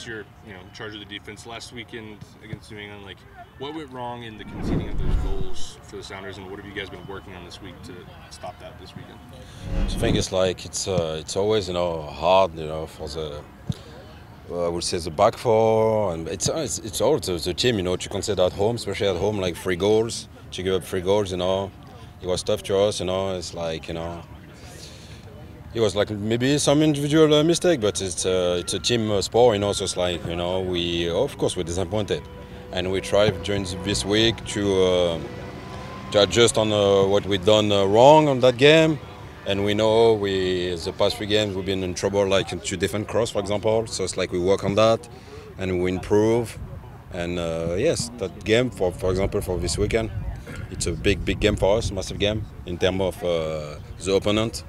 since you're in charge of the defense last weekend against New England, like what went wrong in the conceding of those goals for the Sounders, and what have you guys been working on this week to stop that this weekend? I think it's like it's always hard for the I would say the back four, and it's all the team to concede at home, especially at home, like 3 goals. To give up 3 goals, it was tough to us. It's like it was like maybe some individual mistake, but it's a team sport. So it's like we of course we're disappointed, and we tried during this week to adjust on what we done wrong on that game. And we know the past 3 games we've been in trouble, like to defend cross, for example. So it's like we work on that, and we improve. And yes, that game, for example, for this weekend, it's a big game for us, massive game in terms of the opponent,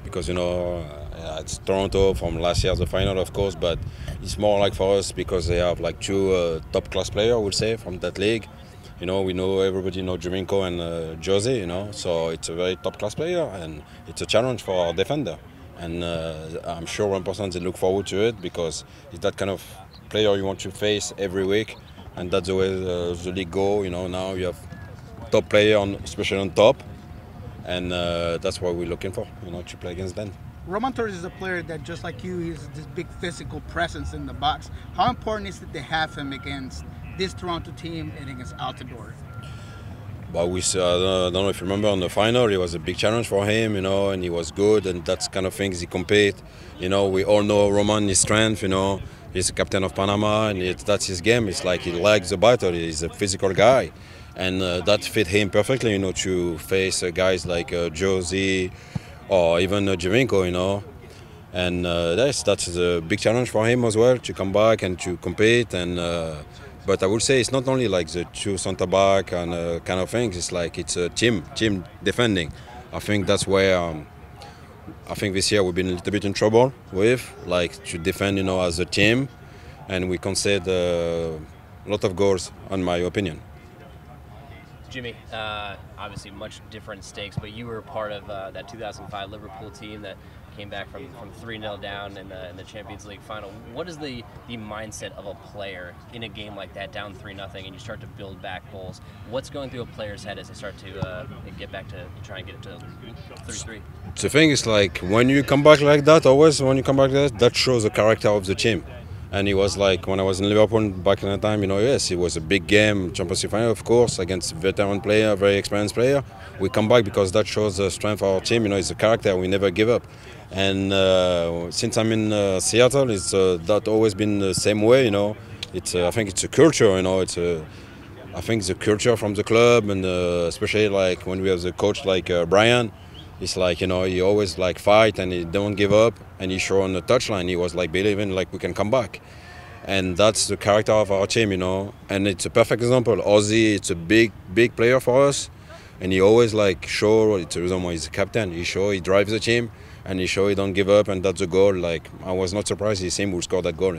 because it's Toronto from last year, the final, of course, but it's more like for us because they have like 2 top class players, I would say, from that league. We know everybody knows Djimi Traore and Josie, so it's a very top class player, and it's a challenge for our defender. And I'm sure 1% they look forward to it, because it's that kind of player you want to face every week, and that's the way the league go. Now you have top player, especially on top, and that's what we're looking for, to play against them. Roman Torres is a player that, just like you, is this big physical presence in the box. How important is it to have him against this Toronto team and against Altidore? But I don't know if you remember on the final, it was a big challenge for him, and he was good, and that's kind of things he compete. We all know Roman, his strength, he's the captain of Panama, and that's his game. It's like he likes the battle, he's a physical guy. And that fit him perfectly, to face guys like Josie or even Djimi, And that's a big challenge for him as well, to come back and to compete. And but I would say it's not only like the 2 center back and kind of things. It's like it's a team defending. I think that's where I think this year we've been a little bit in trouble with, like to defend, as a team, and we concede a lot of goals, in my opinion. Jimmy, obviously much different stakes, but you were part of that 2005 Liverpool team that came back from 3-0 down in the Champions League final. What is the mindset of a player in a game like that, down 3-0, and you start to build back goals? What's going through a player's head as they start to get back to try and get it to 3-3? The thing is, like, when you come back like that, always when you come back like that, that shows the character of the team. And it was like when I was in Liverpool back in the time, yes, it was a big game, Champions League final, of course, against a veteran player, very experienced player. We come back because that shows the strength of our team. It's a character. We never give up. And since I'm in Seattle, it's that always been the same way. It's I think it's a culture. I think the culture from the club, and especially like when we have the coach like Brian. It's like, he always like fight, and he don't give up, and he show on the touchline, he was like believing like we can come back. And that's the character of our team, and it's a perfect example. Ozzie, it's a big player for us, and he always like show, it's the reason why he's the captain, he drives the team, and he show he don't give up, and that's the goal. Like, I was not surprised he will score that goal,